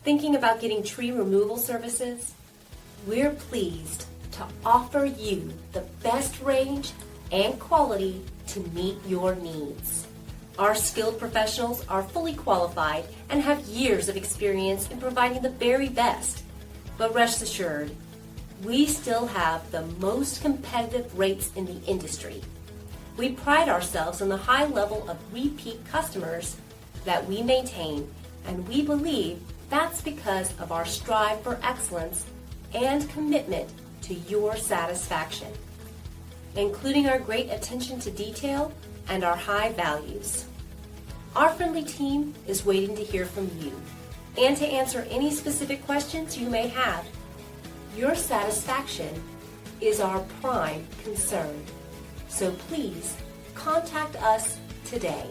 Thinking about getting tree removal services? We're pleased to offer you the best range and quality to meet your needs. Our skilled professionals are fully qualified and have years of experience in providing the very best. But rest assured, we still have the most competitive rates in the industry. We pride ourselves on the high level of repeat customers that we maintain, and we believe that's because of our strive for excellence and commitment to your satisfaction, including our great attention to detail and our high values. Our friendly team is waiting to hear from you and to answer any specific questions you may have. Your satisfaction is our prime concern, so please contact us today.